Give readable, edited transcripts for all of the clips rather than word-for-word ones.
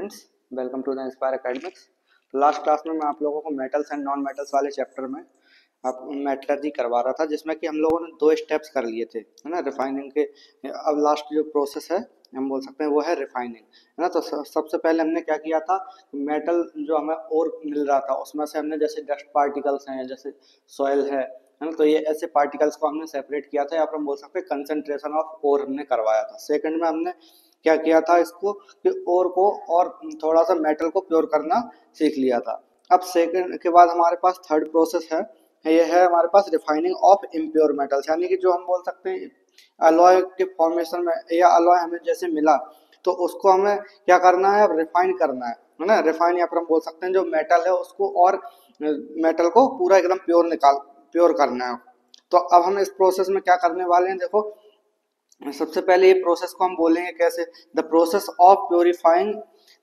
Students, welcome to the Inspire Academics. Last class में मैं आप लोगों को मेटल्स एंड नॉन मेटल्स वाले चैप्टर में आप मेटलर्जी करवा रहा था, जिसमें कि हम लोगों ने 2 स्टेप्स कर लिए थे, है ना, रिफाइनिंग के। अब लास्ट जो प्रोसेस है हम बोल सकते हैं वो है रिफाइनिंग, है ना। तो सबसे पहले हमने क्या किया था, मेटल जो हमें और मिल रहा था उसमें से हमने जैसे डस्ट पार्टिकल्स हैं, जैसे सॉइल है ना, तो ये ऐसे पार्टिकल्स को हमने सेपरेट किया था, या फिर हम बोल सकते हैं कंसंट्रेशन ऑफ ओर हमने करवाया था। सेकंड में हमने क्या किया था इसको कि ओर को और थोड़ा सा मेटल को प्योर करना सीख लिया था। अब सेकंड के बाद हमारे पास थर्ड प्रोसेस है, ये है हमारे पास रिफाइनिंग ऑफ इम्प्योर मेटल्स, यानी कि जो हम बोल सकते हैं अलॉय के फॉर्मेशन में, या अलॉय हमें जैसे मिला तो उसको हमें क्या करना है, अब रिफाइन करना है ना। रिफाइन या फिर हम बोल सकते हैं जो मेटल है उसको और मेटल को पूरा एकदम प्योर करना है। तो अब हम इस प्रोसेस में क्या करने वाले हैं, देखो सबसे पहले ये प्रोसेस को हम बोलेंगे कैसे, the process of purifying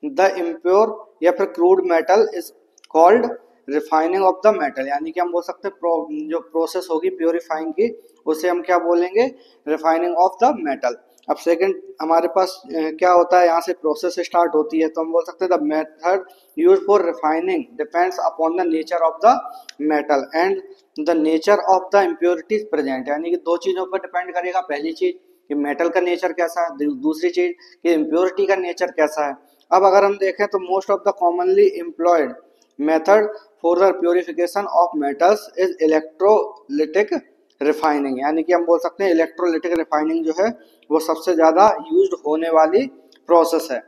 the impure या फिर crude metal is called refining of the metal, यानी कि हम बोल सकते हैं जो प्रोसेस होगी प्योरीफाइंग की उसे हम क्या बोलेंगे, रिफाइनिंग ऑफ द मेटल। अब सेकंड हमारे पास क्या होता है, यहाँ से प्रोसेस स्टार्ट होती है, तो हम बोल सकते हैं the method use for refining depends upon the nature of the metal and the nature of the impurities present, यानी कि 2 चीजों पर डिपेंड करेगा। पहली चीज कि मेटल का नेचर कैसा है, दूसरी चीज कि इम्प्योरिटी का नेचर कैसा है। अब अगर हम देखें तो most of the commonly employed method for the purification of metals is electrolytic refining, यानी कि हम बोल सकते हैं इलेक्ट्रोलिटिक रिफाइनिंग जो है वो सबसे ज्यादा यूज्ड होने वाली प्रोसेस है।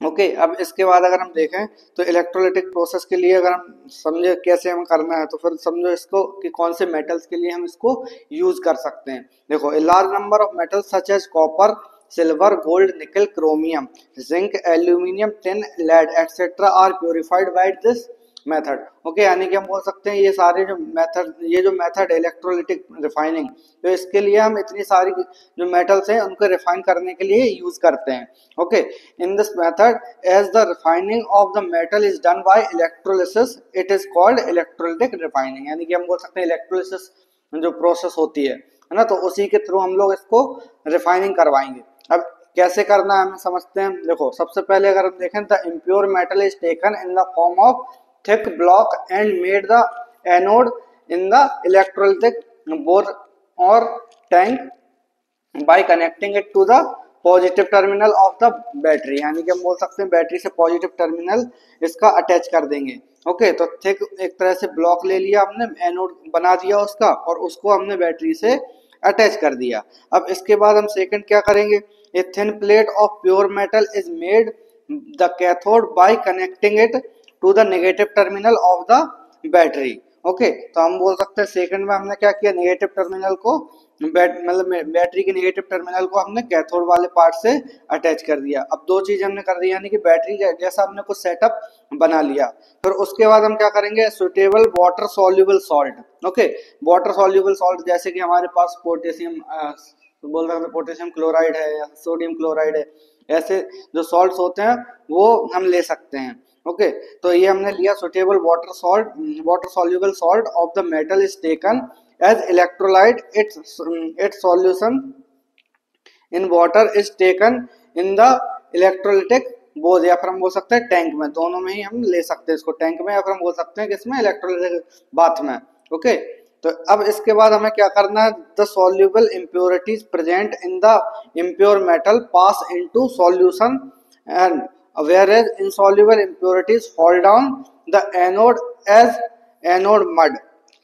ओके अब इसके बाद अगर हम देखें तो इलेक्ट्रोलिटिक प्रोसेस के लिए अगर हम समझे कैसे हम करना है, तो फिर समझो इसको कि कौन से मेटल्स के लिए हम इसको यूज कर सकते हैं। देखो a large number of metals such as copper, silver, gold, nickel, chromium, zinc, aluminium, tin, lead etcetera are purified by this method. Okay यानी कि हम बोल सकते हैं ये सारे जो मेथड इलेक्ट्रोलिटिक रिफाइनिंग, तो इसके लिए हम इतनी सारी जो मेटल्स हैं उनको रिफाइन करने के लिए यूज करते हैं। Okay in this method as the refining of the metal is done by electrolysis it is called electrolytic refining, यानी कि हम बोल सकते हैं इलेक्ट्रोलिसिस जो प्रोसेस होती है ना, तो उसी के थ्रू हम लोग इसको रिफाइनिंग करवाएंगे। अब कैसे करना है हमें समझते हैं। देखो सबसे पहले अगर हम देखें the impure metal is taken in the form of thick block and made the anode in the electrolytic bore or tank by connecting it to the positive terminal of the battery, यानी कि हम बोल सकते हैं battery से positive terminal इसका attach कर देंगे। ओके तो थिक एक तरह से ब्लॉक ले लिया हमने, एनोड बना दिया उसका और उसको हमने बैटरी से अटैच कर दिया। अब इसके बाद हम सेकंड क्या करेंगे, a thin plate of pure metal is made the cathode by connecting it to the negative terminal of the battery. Okay तो हम बोल सकते हैं सेकंड में हमने क्या किया, नेगेटिव टर्मिनल को मतलब बैटरी के नेगेटिव टर्मिनल को हमने कैथोड वाले पार्ट से अटैच कर दिया। अब 2 चीज हमने कर दी, यानी कि बैटरी जैसा हमने कुछ सेटअप बना लिया। फिर उसके बाद हम क्या करेंगे, suitable water soluble salt. Okay water soluble salt जैसे कि हमारे पास पोटेशियम बोल रहे हैं, पोटेशियम क्लोराइड है या सोडियम क्लोराइड है, ऐसे जो सॉल्ट्स होते हैं वो हम ले सकते हैं। ओके तो ये हमने लिया suitable water soluble salt of the metal is taken as electrolyte, its solution in water is taken in the electrolytic बोझ, या फिर हम बोल सकते हैं टैंक में, दोनों में ही हम ले सकते हैं इसको, टैंक में या फिर हम बोल सकते हैं किसमें, इलेक्ट्रोलाइटिक बाथ में। ओके तो अब इसके बाद हमें क्या करना है, the soluble impurities present in the impure metal pass into solution and whereas insoluble impurities fall down the anode as anode mud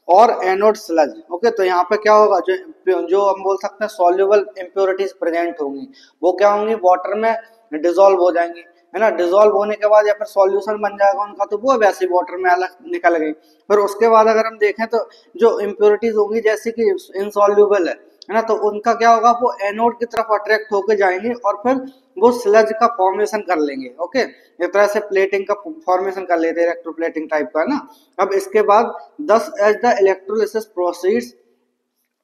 और एनोड स्लज। ओके तो यहाँ पे क्या होगा, जो हम बोल सकते हैं सॉल्युबल इम्प्योरिटीज प्रेजेंट होंगी वो क्या होंगी, वाटर में डिसॉल्व हो जाएंगी, है ना। डिसॉल्व होने के बाद या फिर सॉल्यूशन बन जाएगा उनका, तो वो वैसे वाटर में अलग निकल गई। फिर उसके बाद अगर हम देखें तो जो इम्प्योरिटीज होंगी जैसे कि इनसॉल्युबल है ना, तो उनका क्या होगा, वो एनोड की तरफ अट्रैक्ट होकर जाएंगे और फिर वो स्लज का फॉर्मेशन कर लेंगे। ओके एक तरह से प्लेटिंग का फॉर्मेशन कर लेते हैं, इलेक्ट्रोप्लेटिंग टाइप का ना। अब इसके बाद thus as the electrolysis proceeds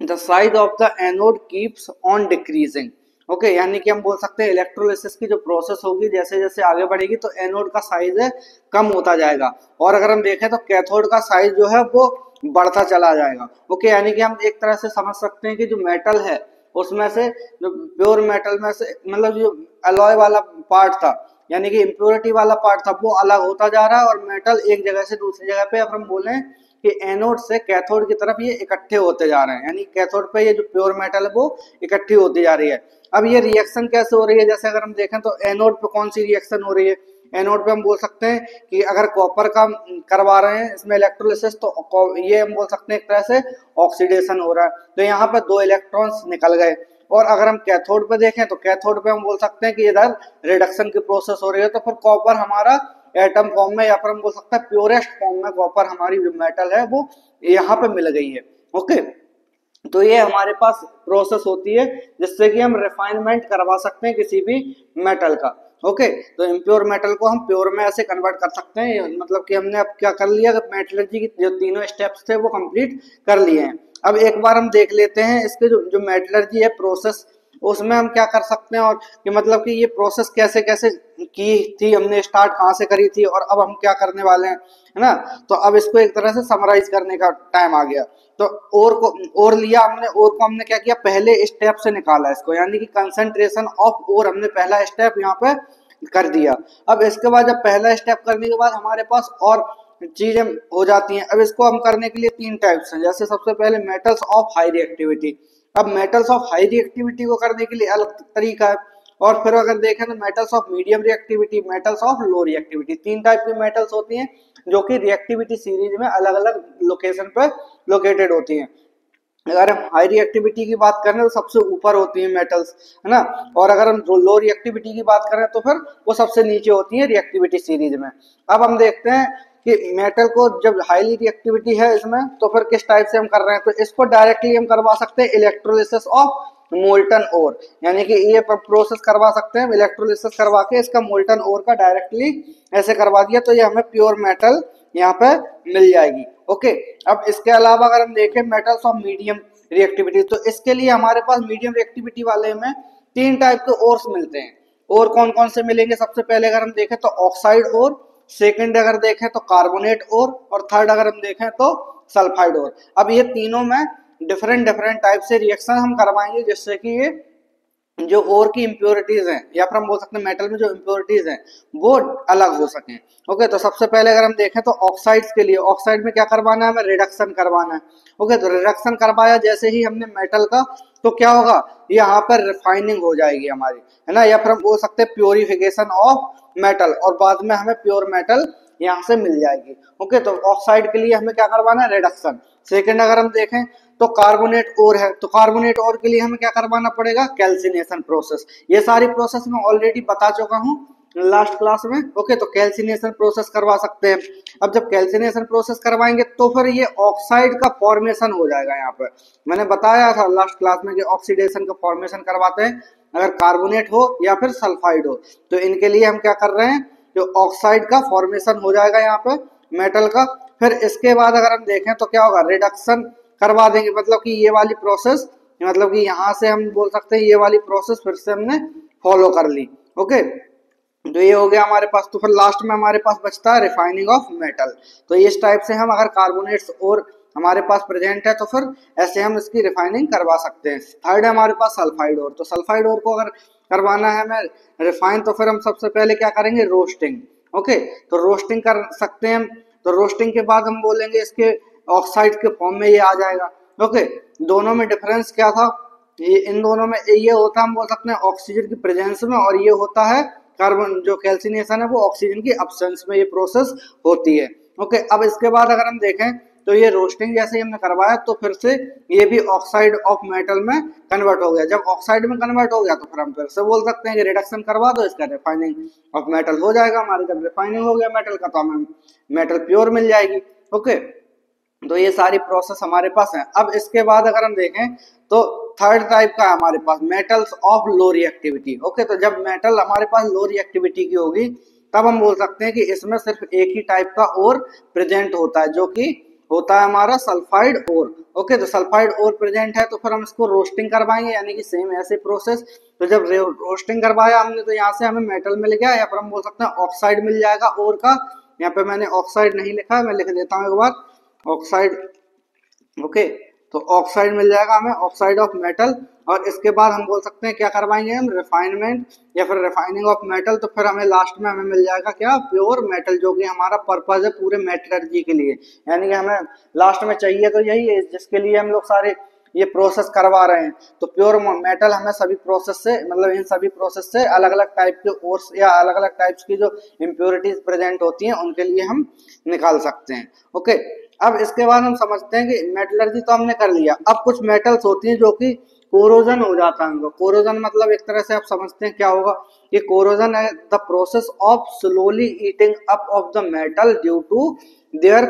the size of the anode keeps on decreasing. Okay यानी कि हम बोल सकते हैं इलेक्ट्रोलिसिस की जो प्रोसेस होगी जैसे जैसे आगे बढ़ेगी तो एनोड का साइज है कम होता जाएगा, और अगर हम देखें तो कैथोड का साइज जो है वो बढ़ता चला जाएगा। ओके यानी कि हम एक तरह से समझ सकते हैं कि जो मेटल है उसमें से, जो प्योर मेटल में से मतलब जो अलॉय वाला पार्ट था यानी कि इम्प्योरिटी वाला पार्ट था वो अलग होता जा रहा है और मेटल एक जगह से दूसरी जगह पे, अब हम बोलें कि एनोड से कैथोड की तरफ ये इकट्ठे होते जा रहे हैं, यानी कैथोड पे ये जो प्योर मेटल है वो इकट्ठी होती जा रही है। अब ये रिएक्शन कैसे हो रही है, जैसे अगर हम देखें तो एनोड पे कौन सी रिएक्शन हो रही है, एनोड पे हम बोल सकते हैं कि अगर कॉपर का करवा रहे हैं इसमें इलेक्ट्रोलिसिस, तो ये हम बोल सकते हैं एक तरह से ऑक्सीडेशन हो रहा है, तो यहाँ पर 2 इलेक्ट्रॉन्स निकल गए। और अगर हम कैथोड पे देखें तो कैथोड पे हम बोल सकते हैं कि इधर रिडक्शन की प्रोसेस हो रही है, तो फिर कॉपर हमारा एटम फॉर्म में, या फिर हम बोल सकते हैं प्योरेस्ट फॉर्म में कॉपर हमारी जो मेटल है वो यहाँ पे मिल गई है। ओके, तो ये हमारे पास प्रोसेस होती है जिससे कि हम रिफाइनमेंट करवा सकते हैं किसी भी मेटल का। ओके, तो इम्प्योर मेटल को हम प्योर में ऐसे कन्वर्ट कर सकते हैं, मतलब कि हमने अब क्या कर लिया, मेटलर्जी की जो तीनों स्टेप्स थे वो कंप्लीट कर लिए हैं। अब एक बार हम देख लेते हैं इसके जो मेटलर्जी है प्रोसेस, उसमें हम क्या कर सकते हैं, और कि मतलब कि ये प्रोसेस कैसे कैसे की थी, हमने स्टार्ट कहाँ से करी थी और अब हम क्या करने वाले हैं, है ना। तो अब इसको एक तरह से समराइज करने का टाइम आ गया। तो और लिया हमने, और को हमने क्या किया, पहले स्टेप से निकाला इसको, यानी कि कंसंट्रेशन ऑफ और हमने पहला स्टेप यहाँ पे कर दिया। अब इसके बाद जब पहला स्टेप करने के बाद हमारे पास और चीजें हो जाती हैं। अब इसको हम करने के लिए 3 टाइप्स हैं, जैसे सबसे पहले मेटल्स ऑफ हाई रिएक्टिविटी। अब मेटल्स ऑफ हाई रिएक्टिविटी को करने के लिए अलग तरीका है, और फिर अगर देखें तो metals of medium reactivity, metals of low reactivity, 3 type की मेटल्स होती हैं जो कि रिएक्टिविटी सीरीज में अलग अलग लोकेशन पर लोकेटेड होती हैं। अगर हम हाई रिएक्टिविटी की बात करें तो सबसे ऊपर होती है मेटल्स, है ना, और अगर हम लो रिएक्टिविटी की बात करें तो फिर वो सबसे नीचे होती है रिएक्टिविटी सीरीज में। अब हम देखते हैं कि मेटल को जब हाईली रिएक्टिविटी है इसमें, तो फिर किस टाइप से हम कर रहे हैं, तो इसको डायरेक्टली हम करवा सकते हैं इलेक्ट्रोलिसिस ऑफ मोल्टन ओर, यानी कि ये प्रोसेस करवा सकते हैं इलेक्ट्रोलिसिस करवा के इसका मोल्टन ओर का डायरेक्टली ऐसे करवा दिया, तो ये हमें प्योर मेटल यहाँ पे मिल जाएगी। ओके, अब इसके अलावा अगर हम देखें मेटल्स ऑफ मीडियम रिएक्टिविटी, तो इसके लिए हमारे पास मीडियम रिएक्टिविटी वाले में 3 टाइप के ओर्स मिलते हैं। और कौन कौन से मिलेंगे, सबसे पहले अगर हम देखें तो ऑक्साइड ओर, सेकंड अगर देखें तो कार्बोनेट ओर, और थर्ड अगर हम देखें तो सल्फाइड ओर। अब ये तीनों में डिफरेंट डिफरेंट टाइप से रिएक्शन हम करवाएंगे जिससे कि ये जो ओर की इम्प्योरिटीज हैं, या फिर हम बोल सकते हैं मेटल में जो इम्प्योरिटीज हैं वो अलग हो सकें। ओके, तो सबसे पहले अगर हम देखें तो ऑक्साइड्स के लिए, ऑक्साइड में क्या करवाना है, हमें रिडक्शन करवाना है। ओके, तो रिडक्शन करवाया जैसे ही हमने मेटल का, तो क्या होगा, यहाँ पर रिफाइनिंग हो जाएगी हमारी, है ना, या फिर हम बोल सकते हैं प्योरिफिकेशन ऑफ मेटल, और बाद में हमें प्योर मेटल यहाँ से मिल जाएगी। ओके, तो ऑक्साइड के लिए हमें क्या करवाना है, रिडक्शन। सेकेंड अगर हम देखें तो कार्बोनेट ओर है, तो कार्बोनेट ओर के लिए हमें क्या करवाना पड़ेगा, कैल्सिनेशन प्रोसेस। ये सारी प्रोसेस मैं ऑलरेडी बता चुका हूँ लास्ट क्लास में। ओके, तो कैल्सिनेशन प्रोसेस करवा सकते हैं। अब जब कैल्सिनेशन प्रोसेस करवाएंगे तो फिर ये ऑक्साइड का फॉर्मेशन हो जाएगा। यहाँ पर मैंने बताया था लास्ट क्लास में कि ऑक्सीडेशन का फॉर्मेशन करवाते हैं अगर कार्बोनेट हो या फिर सल्फाइड हो, तो इनके लिए हम क्या कर रहे हैं, जो ऑक्साइड का फॉर्मेशन हो जाएगा यहाँ पे मेटल का। फिर इसके बाद अगर हम देखें तो क्या होगा, रिडक्शन करवा देंगे, मतलब कि ये वाली प्रोसेस, मतलब कि यहाँ से हम बोल सकते हैं ये वाली प्रोसेस फिर से हमने फॉलो कर ली। ओके, तो ये हो गया हमारे पास। तो फिर लास्ट में हमारे पास बचता है रिफाइनिंग ऑफ मेटल। तो इस टाइप से हम अगर कार्बोनेट्स और हमारे पास प्रेजेंट है तो फिर ऐसे हम इसकी रिफाइनिंग करवा सकते हैं। थर्ड है हमारे पास सल्फाइड ओर, तो सल्फाइड ओर को अगर करवाना है हमें रिफाइन, तो फिर हम सबसे पहले क्या करेंगे, रोस्टिंग। ओके, तो रोस्टिंग कर सकते हैं हम, तो रोस्टिंग के बाद हम बोलेंगे इसके ऑक्साइड के फॉर्म में ये आ जाएगा। ओके, दोनों में डिफरेंस क्या था, ये इन दोनों में ये होता है हम बोल सकते हैं ऑक्सीजन की प्रेजेंस में, और ये होता है कार्बन, जो कैल्सिनेशन है वो ऑक्सीजन की एब्सेंस में ये प्रोसेस होती है। ओके, अब इसके बाद अगर हम देखें तो ये रोस्टिंग जैसे ही हमने करवाया तो फिर से ये भी ऑक्साइड ऑफ मेटल में कन्वर्ट हो गया। जब ऑक्साइड में कन्वर्ट हो गया तो फिर हम फिर से बोल सकते हैं कि रिडक्शन करवा दो, इसका रिफाइनिंग ऑफ मेटल हो जाएगा हमारी। जब रिफाइनिंग हो गया मेटल का तो हमें मेटल प्योर मिल जाएगी। ओके, तो ये सारी प्रोसेस हमारे पास है। अब इसके बाद अगर हम देखें तो थर्ड टाइप का है हमारे पास metals of low reactivity. Okay, तो जब मेटल हमारे पास लो रिएक्टिविटी की होगी तब हम बोल सकते हैं कि इसमें सिर्फ एक ही टाइप का ओर प्रेजेंट होता है, जो कि होता है हमारा सल्फाइड ओर। ओके, तो सल्फाइड ओर प्रेजेंट है तो फिर हम इसको रोस्टिंग करवाएंगे, यानी कि सेम ऐसे प्रोसेस। तो जब रोस्टिंग करवाया हमने तो यहाँ से हमें मेटल मिल गया, या फिर हम बोल सकते हैं ऑक्साइड मिल जाएगा ओर का। यहाँ पे मैंने ऑक्साइड नहीं लिखा है, मैं लिख देता हूँ एक बार, ऑक्साइड। ओके, तो ऑक्साइड मिल जाएगा हमें, ऑक्साइड ऑफ मेटल। और इसके बाद हम बोल सकते हैं क्या करवाएंगे हम, रिफाइनमेंट या फिर रिफाइनिंग ऑफ मेटल। तो फिर हमें लास्ट में हमें मिल जाएगा क्या, प्योर मेटल, जो कि हमारा पर्पज है पूरे मेटलर्जी के लिए। यानी कि हमें लास्ट में चाहिए तो यही है जिसके लिए हम लोग सारे ये प्रोसेस करवा रहे हैं। तो प्योर मेटल हमें सभी प्रोसेस से, मतलब इन सभी प्रोसेस से अलग अलग टाइप के ओर्स या अलग अलग टाइप्स की जो इम्प्योरिटीज प्रेजेंट होती हैं उनके लिए हम निकाल सकते हैं। ओके, अब इसके बाद हम समझते हैं कि मेटलर्जी तो हमने कर लिया। अब कुछ मेटल्स होती हैं जो कि कोरोजन हो जाता है उनको। कोरोजन मतलब एक तरह से आप समझते हैं क्या होगा, ये कोरोजन है the process of slowly eating up of the metal due to their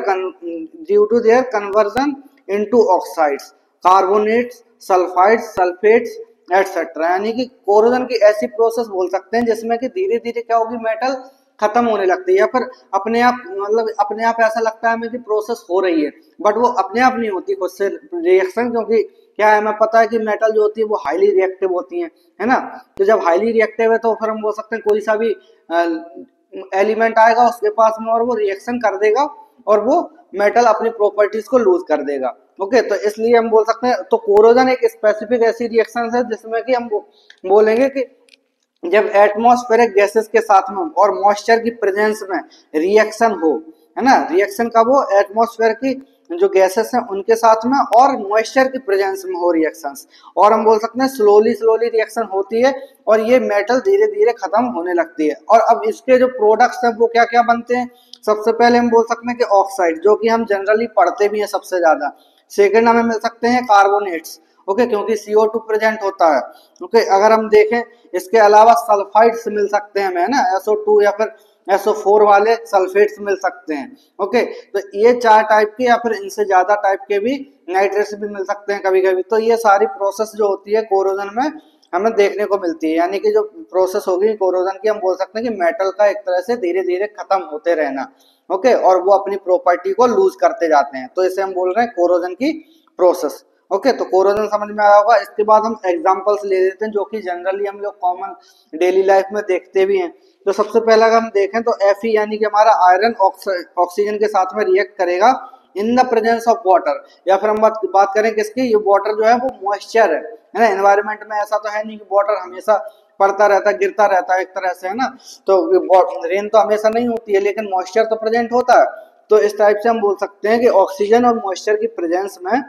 conversion into oxides, carbonates, sulphides, sulphates etcetera. यानी कि कोरोजन की ऐसी प्रोसेस बोल सकते हैं जिसमें कि धीरे धीरे क्या होगी, मेटल खत्म होने लगती है या फिर अपने आप, मतलब अपने आप ऐसा लगता है हमें कि प्रोसेस हो रही है, बट वो अपने आप नहीं होती, खुद से रिएक्शन। क्योंकि क्या है, हमें पता है कि मेटल जो होती है वो हाईली रिएक्टिव होती है ना। तो जब हाईली रिएक्टिव है तो फिर हम बोल सकते हैं कोई सा भी एलिमेंट आएगा उसके पास में और वो रिएक्शन कर देगा और वो मेटल अपनी प्रॉपर्टीज को लूज कर देगा। ओके, तो इसलिए हम बोल सकते हैं, तो कोरोजन एक स्पेसिफिक ऐसी रिएक्शन है जिसमें कि हम बोलेंगे कि जब एटमॉस्फेरिक गैसेस के साथ में और मॉइस्चर की प्रेजेंस में रिएक्शन हो, है ना। रिएक्शन कब हो, एटमॉस्फेयर की जो गैसेस हैं उनके साथ में और मॉइस्चर की प्रेजेंस में हो रिएक्शंस। और हम बोल सकते हैं स्लोली स्लोली रिएक्शन होती है और ये मेटल धीरे धीरे खत्म होने लगती है। और अब इसके जो प्रोडक्ट्स हैं वो क्या क्या बनते हैं, सबसे पहले हम बोल सकते हैं कि ऑक्साइड, जो कि हम जनरली पढ़ते भी हैं सबसे ज्यादा। सेकेंड हमें मिल सकते हैं कार्बोनेट्स, ओके, क्योंकि CO2 प्रेजेंट होता है। ओके, अगर हम देखें इसके अलावा सल्फाइड्स मिल सकते हैं हमें ना, SO2 या फिर SO4 वाले सल्फेट्स मिल सकते हैं। ओके, तो ये 4 टाइप के या फिर इनसे ज्यादा टाइप के भी नाइट्रेट्स भी मिल सकते हैं कभी कभी। तो ये सारी प्रोसेस जो होती है कोरोजन में हमें देखने को मिलती है। यानी कि जो प्रोसेस होगी कोरोजन की, हम बोल सकते हैं कि मेटल का एक तरह से धीरे धीरे खत्म होते रहना। ओके, और वो अपनी प्रॉपर्टी को लूज करते जाते हैं, तो इसे हम बोल रहे हैं कोरोजन की प्रोसेस। ओके, तो कोरोजन समझ में आया होगा। इसके बाद हम एग्जांपल्स ले लेते हैं जो कि जनरली हम लोग कॉमन डेली लाइफ में देखते भी हैं। तो सबसे पहला अगर हम देखें तो Fe यानी कि हमारा आयरन ऑक्सीजन के साथ में रिएक्ट करेगा in the presence of water. या फिर हम बात करें किसकी, ये वाटर जो है वो मॉइस्चर है ना। एनवायरमेंट में ऐसा तो है नहीं कि वाटर हमेशा पड़ता रहता है, गिरता रहता है एक तरह से, है ना। तो रेन तो हमेशा नहीं होती है लेकिन मॉइस्चर तो प्रेजेंट होता है। तो इस टाइप से हम बोल सकते हैं कि ऑक्सीजन और मॉइस्चर की प्रेजेंस में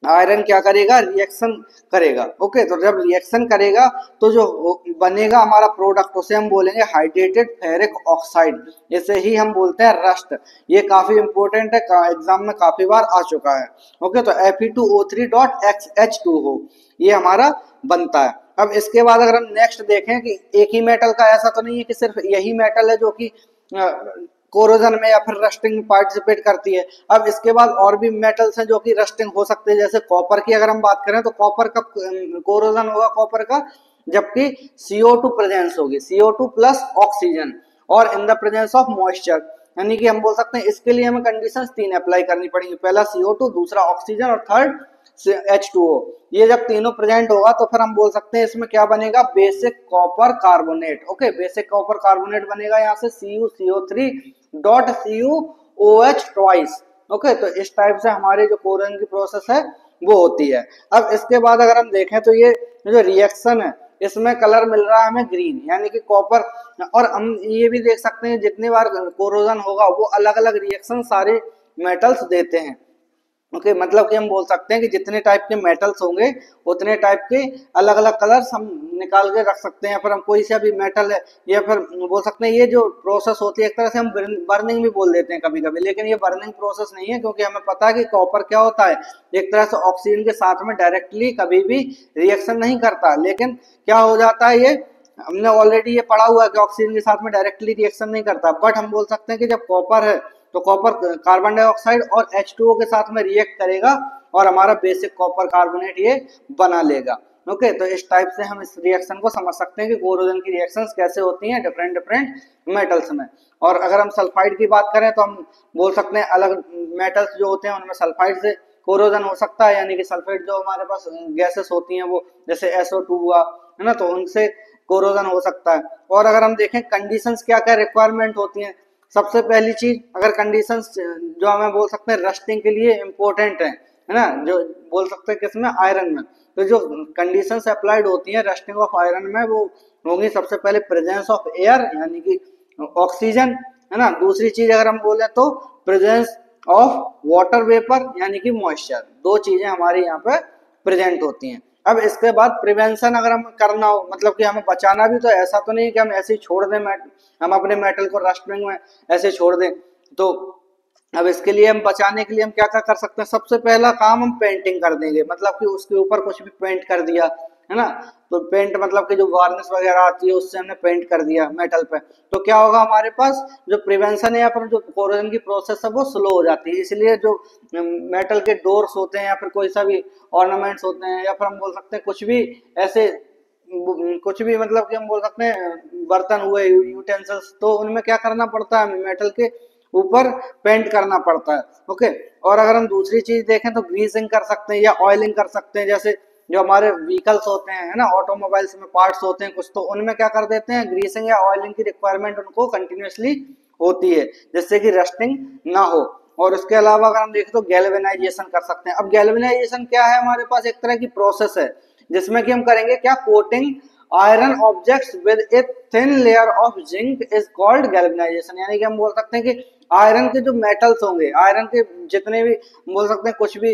आयरन क्या करेगा, रिएक्शन करेगा। ओके, तो जब रिएक्शन करेगा तो जो बनेगा हमारा प्रोडक्ट उसे हम बोलेंगे हाइड्रेटेड फेरिक ऑक्साइड। इसे ही हम बोलते हैं रस्ट। ये काफी इंपॉर्टेंट है, एग्जाम में काफी बार आ चुका है। ओके, तो Fe2O3.H2O ये हमारा बनता है। अब इसके बाद अगर हम नेक्स्ट देखें कि एक ही मेटल का, ऐसा तो नहीं है कि सिर्फ यही मेटल है जो कि कोरोजन में या फिर रस्टिंग में पार्टिसिपेट करती है। अब इसके बाद और भी मेटल्स हैं जो कि रस्टिंग हो सकते हैं। जैसे कॉपर की अगर हम बात करें तो कॉपर का कोरोजन होगा कॉपर का जबकि CO2 प्रेजेंस होगी, CO2 प्लस ऑक्सीजन और in the presence of moisture. यानी कि हम बोल सकते हैं इसके लिए हमें कंडीशंस 3 अप्लाई करनी पड़ेंगी, पहला CO2, दूसरा ऑक्सीजन और थर्ड H2O। ये जब तीनों प्रेजेंट होगा तो फिर हम बोल सकते हैं इसमें क्या बनेगा, basic copper carbonate. Okay, basic copper carbonate बनेगा यहाँ से CuCO3.CuOH ट्वाइस। ओके, तो इस टाइप से हमारे जो कोरोजन की प्रोसेस है वो होती है। अब इसके बाद अगर हम देखें तो ये जो रिएक्शन है इसमें कलर मिल रहा है हमें ग्रीन, यानी कि कॉपर। और हम ये भी देख सकते हैं जितनी बार कोरोजन होगा वो अलग अलग रिएक्शन सारे मेटल्स देते हैं। ओके, मतलब कि हम बोल सकते हैं कि जितने टाइप के मेटल्स होंगे उतने टाइप के अलग अलग कलर्स हम निकाल के रख सकते हैं। फिर हम कोई सा भी मेटल है या फिर बोल सकते हैं ये जो प्रोसेस होती है एक तरह से हम बर्निंग भी बोल देते हैं कभी कभी, लेकिन ये बर्निंग प्रोसेस नहीं है क्योंकि हमें पता है कि कॉपर क्या होता है, एक तरह से ऑक्सीजन के साथ में डायरेक्टली कभी भी रिएक्शन नहीं करता। लेकिन क्या हो जाता है, ये हमने ऑलरेडी ये पढ़ा हुआ है कि ऑक्सीजन के साथ में डायरेक्टली रिएक्शन नहीं करता। बट हम बोल सकते हैं कि जब कॉपर है तो कॉपर कार्बन डाइऑक्साइड और H2O के साथ में रिएक्ट करेगा और हमारा बेसिक कॉपर कार्बोनेट ये बना लेगा। ओके, तो इस टाइप से हम इस रिएक्शन को समझ सकते हैं कि कोरोजन की रिएक्शंस कैसे होती हैं डिफरेंट डिफरेंट मेटल्स में। और अगर हम सल्फाइड की बात करें तो हम बोल सकते हैं अलग मेटल्स जो होते हैं उनमें सल्फाइड से कोरोजन हो सकता है। यानी कि सल्फेट जो हमारे पास गैसेस होती हैं वो जैसे SO2 हुआ, है ना, तो उनसे कोरोजन हो सकता है। और अगर हम देखें कंडीशंस क्या क्या रिक्वायरमेंट होती हैं, सबसे पहली चीज अगर कंडीशंस जो हमें बोल सकते हैं रस्टिंग के लिए इम्पोर्टेंट है है ना, जो बोल सकते हैं किसमें, आयरन में। तो जो कंडीशंस अप्लाइड होती हैं रस्टिंग ऑफ आयरन में वो होगी सबसे पहले प्रेजेंस ऑफ एयर यानी कि ऑक्सीजन, है ना। दूसरी चीज अगर हम बोले तो प्रेजेंस ऑफ वाटर वेपर यानी कि मॉइस्चर, दो चीजें हमारे यहाँ पे प्रेजेंट होती हैं। अब इसके बाद प्रिवेंशन अगर हम करना हो, मतलब कि हमें बचाना भी, तो ऐसा तो नहीं कि हम ऐसे ही छोड़ दें, हम अपने मेटल को रस्टिंग में ऐसे छोड़ दें। तो अब इसके लिए हम बचाने के लिए हम क्या क्या कर सकते हैं, सबसे पहला काम हम पेंटिंग कर देंगे, मतलब कि उसके ऊपर कुछ भी पेंट कर दिया, है ना। तो पेंट मतलब कि जो वार्निश वगैरह आती है उससे हमने पेंट कर दिया मेटल पे, तो क्या होगा हमारे पास जो प्रिवेंशन है या फिर जो कोरोजन की प्रोसेस है वो स्लो हो जाती है। इसलिए जो मेटल के डोर्स होते हैं या फिर कोई सा भी ऑर्नामेंट्स होते हैं या फिर हम बोल सकते हैं कुछ भी ऐसे, कुछ भी मतलब कि हम बोल सकते हैं बर्तन हुए, यूटेंसिल्स, तो उनमें क्या करना पड़ता है, मेटल के ऊपर पेंट करना पड़ता है। ओके, और अगर हम दूसरी चीज देखें तो ग्रीसिंग कर सकते हैं या ऑयलिंग कर सकते हैं। जैसे जो हमारे व्हीकल्स होते हैं, है ना, ऑटोमोबाइल्स में पार्ट्स होते हैं कुछ, तो उनमें क्या कर देते हैं, ग्रीसिंग या ऑयलिंग की रिक्वायरमेंट उनको कंटिन्यूअसली होती है जिससे कि रस्टिंग ना हो। और उसके अलावा अगर हम देखें तो गैल्वेनाइजेशन कर सकते हैं। अब गैल्वेनाइजेशन क्या है, हमारे पास एक तरह की प्रोसेस है जिसमें कि हम करेंगे क्या, coating iron objects with a thin layer of zinc is called galvanisation. यानी कि हम बोल सकते हैं कि आयरन के जो मेटल्स होंगे, आयरन के जितने भी बोल सकते हैं कुछ भी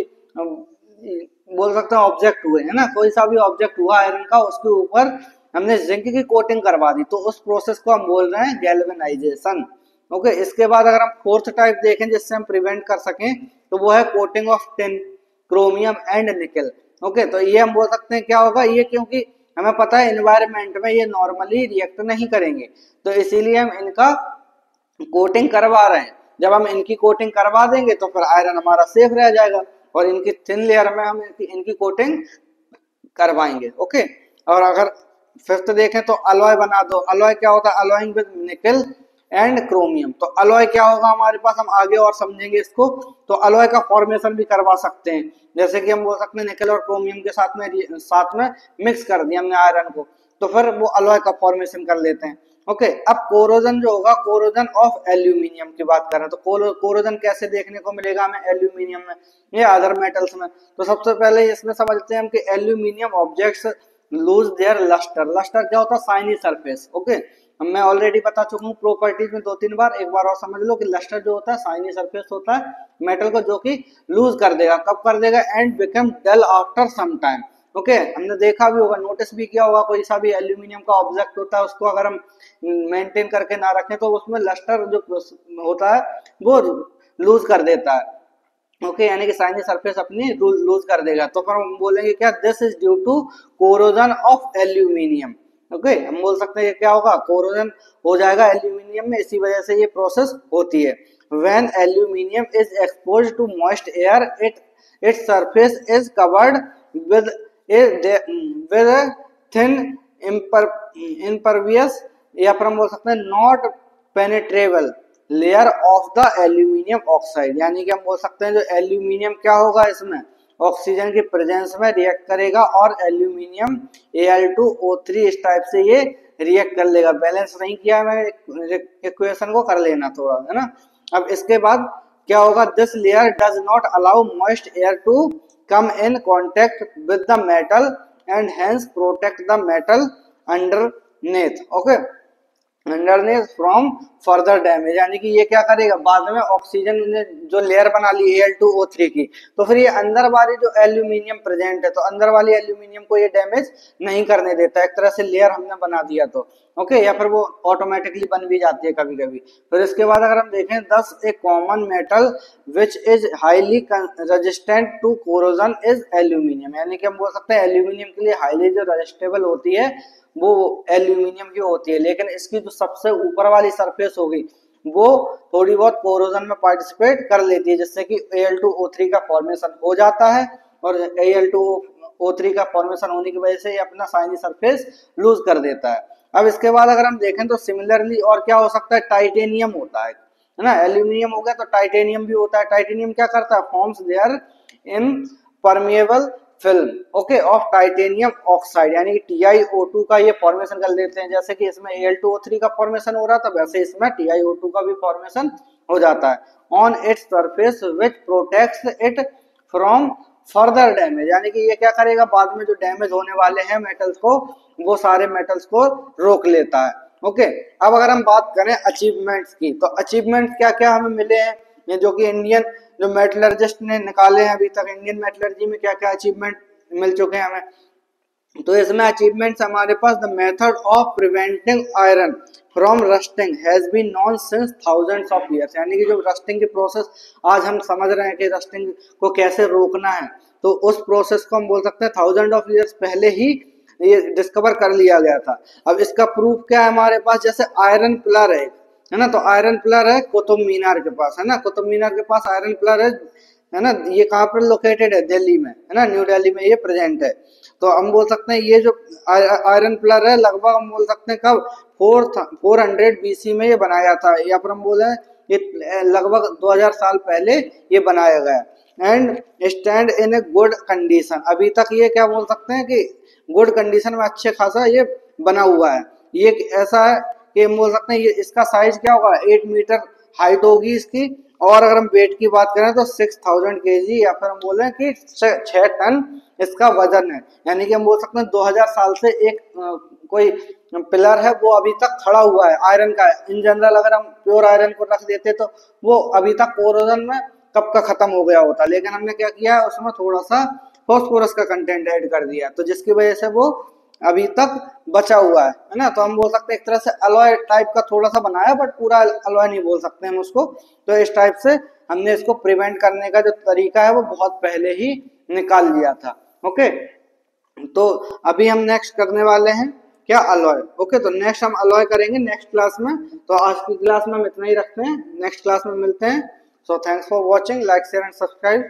बोल सकते हैं ऑब्जेक्ट हुए, है ना, कोई सा भी ऑब्जेक्ट हुआ आयरन का, उसके ऊपर हमने जिंक की कोटिंग करवा दी, तो उस प्रोसेस को हम बोल रहे हैं गैल्वेनाइजेशन। ओके, इसके बाद अगर हम फोर्थ टाइप देखें जिससे हम प्रिवेंट कर सकें, तो वो है coating of tin, chromium and निकल। ओके, तो ये हम बोल सकते हैं क्या होगा, ये क्योंकि हमें पता है एनवायरनमेंट में ये नॉर्मली रिएक्ट नहीं करेंगे, तो इसीलिए हम इनका कोटिंग करवा रहे हैं। जब हम इनकी कोटिंग करवा देंगे तो फिर आयरन हमारा सेफ रह जाएगा, और इनकी थिन लेयर में हम इनकी कोटिंग करवाएंगे। ओके, और अगर फिफ्थ देखें तो अलॉय बना दो। अलॉय क्या होता है, अलॉइंग विद निकल एंड क्रोमियम। तो अलॉय क्या होगा हमारे पास, हम आगे और समझेंगे इसको। तो अलॉय का फॉर्मेशन भी करवा सकते हैं, जैसे कि हम बोल सकते हैं निकल और क्रोमियम के साथ में मिक्स कर दिया हमने आयरन को, तो फिर वो अलॉय का फॉर्मेशन कर लेते हैं। ओके, अब कोरोजन जो होगा, कोरोजन ऑफ एल्यूमिनियम की बात करें तो कोरोजन कैसे देखने को मिलेगा हमें, एल्यूमिनियम में या अदर मेटल्स में। तो सबसे पहले इसमें समझते हैं हम कि aluminium objects lose their lustre. Lustre क्या होता है, शाइनी सरफेस। ओके, मैं ऑलरेडी बता चुका हूँ प्रॉपर्टीज में 2-3 बार, एक बार और समझ लो कि लस्टर जो होता है शाइनी सरफेस होता है मेटल को, जो कि लूज कर देगा, कब कर देगा, and become dull after some time. Okay, हमने देखा भी होगा, नोटिस भी किया होगा, कोई सा भी एल्यूमिनियम का ऑब्जेक्ट होता है उसको अगर हम मेंटेन करके ना रखें तो उसमें लस्टर जो होता है वो लूज कर देता है। ओके, यानी कि शाइनी सरफेस अपनी लूज कर देगा। तो फिर हम बोलेंगे क्या, this is due to corrosion of aluminium. Okay, हम बोल सकते हैं क्या होगा, कोरोजन हो जाएगा एल्यूमिनियम में, इसी वजह से ये प्रोसेस होती है। When aluminium is exposed to moist air, its surface is covered with a thin impervious या फिर हम बोल सकते हैं not penetrable layer of the aluminium oxide. यानी कि हम बोल सकते हैं जो एल्यूमिनियम क्या होगा, इसमें ऑक्सीजन की प्रेजेंस में रिएक्ट करेगा और एल्यूमिनियम Al2O3 इस टाइप से ये रिएक्ट कर लेगा। बैलेंस नहीं किया मैंने इक्वेशन को, कर लेना थोड़ा, है ना। अब इसके बाद क्या होगा, this layer does not allow moist air to come in contact with the metal and hence protect the metal underneath. Okay, underneath from further damage. यानी कि ये क्या करेगा, बाद में ऑक्सीजन ने जो लेयर बना ली Al2O3 की, तो फिर ये अंदर वाली जो एल्यूमिनियम प्रेजेंट है, तो अंदर वाली एल्यूमिनियम को ये डैमेज नहीं करने देता, एक तरह से लेयर हमने बना दिया तो। ओके, या फिर वो ऑटोमेटिकली बन भी जाती है कभी कभी। फिर इसके बाद अगर हम देखें, thus a common metal which is highly resistant to corrosion is aluminium. यानी कि हम बोल सकते हैं एल्यूमिनियम के लिए हाईली जो रेजिस्टेबल होती है वो एल्यूमिनियम की होती है, लेकिन इसकी जो सबसे ऊपर वाली सरफेस होगी वो थोड़ी बहुत कोरोजन में पार्टिसिपेट कर लेती है, जिससे कि Al2O3 का फॉर्मेशन हो जाता है, और Al2O3 का फॉर्मेशन होने की वजह से ये अपना शाइनी सरफेस लूज कर देता है। अब इसके बाद अगर हम देखें तो सिमिलरली और क्या हो सकता है, टाइटेनियम होता है ना, एल्यूमिनियम हो गया तो टाइटेनियम भी होता है। टाइटेनियम क्या करता है, forms their impermeable film, okay, of titanium oxide. यानी कि TiO2 का ये फॉर्मेशन कर देते हैं, जैसे कि इसमें Al2O3 का फॉर्मेशन हो रहा था वैसे इसमें TiO2 का भी फॉर्मेशन हो जाता है on its surface which protects it from further damage, यानी कि ये क्या करेगा, बाद में जो डैमेज होने वाले हैं मेटल्स को, वो सारे मेटल्स को रोक लेता है। ओके, अब अगर हम बात करें अचीवमेंट्स की, तो अचीवमेंट्स क्या क्या हमें मिले हैं, ये जो कि इंडियन जो मेटलर्जिस्ट ने निकाले हैं अभी तक, इंडियन मेटलर्जी में क्या क्या अचीवमेंट मिल चुके हैं हमें। तो इसमें अचीवमेंट्स हमारे पास, the method of preventing iron from rusting has been known since thousands of years, यानी कि जो रस्टिंग की प्रोसेस आज हम समझ रहे हैं कि रस्टिंग को कैसे रोकना है, तो उस प्रोसेस को हम बोल सकते हैं थाउजेंड ऑफ ईयर्स पहले ही ये डिस्कवर कर लिया गया था। अब इसका प्रूफ क्या है हमारे पास, जैसे आयरन पिलर है ना, तो आयरन पिलर है कुतुब मीनार के पास, है ना, कुतुब मीनार के पास आयरन पिलर है ना, ये कहाँ पर लोकेटेड है, दिल्ली में, है ना, न्यू दिल्ली में ये प्रेजेंट है। तो हम बोल सकते हैं ये जो आयरन पिलर है, लगभग हम बोल सकते हैं कब 400 BC में ये बनाया था, या फिर हम बोले ये लगभग 2000 साल पहले ये बनाया गया। And stand in a good condition, अभी तक ये क्या बोल सकते हैं कि गुड कंडीशन में अच्छे खासा ये बना हुआ है। ये ऐसा है कि हम बोल सकते हैं ये इसका साइज क्या होगा, 8 मीटर हाइट होगी इसकी, और अगर हम वेट की बात करें तो 6000 kg, या फिर हम बोले कि 6 टन इसका वजन है। यानी कि हम बोल सकते हैं 2000 साल से एक कोई पिलर है वो अभी तक खड़ा हुआ है आयरन का। इन जनरल अगर हम प्योर आयरन को रख देते तो वो अभी तक कोरोजन में कब का खत्म हो गया होता, लेकिन हमने क्या किया है उसमें थोड़ा सा फॉस्फोरस का कंटेंट ऐड कर दिया, तो जिसकी वजह से वो अभी तक बचा हुआ है ना। तो हम बोल सकते हैं एक तरह से अलॉय टाइप का थोड़ा सा बनाया, बट पूरा अलॉय नहीं बोल सकते हम उसको। तो इस टाइप से हमने इसको प्रिवेंट करने का जो तरीका है वो बहुत पहले ही निकाल लिया था। ओके, तो अभी हम नेक्स्ट करने वाले हैं क्या, अलॉय। ओके, तो नेक्स्ट हम अलॉय करेंगे नेक्स्ट क्लास में। तो आज की क्लास में हम इतना ही रखते हैं, नेक्स्ट क्लास में मिलते हैं। So thanks for watching, like share and subscribe.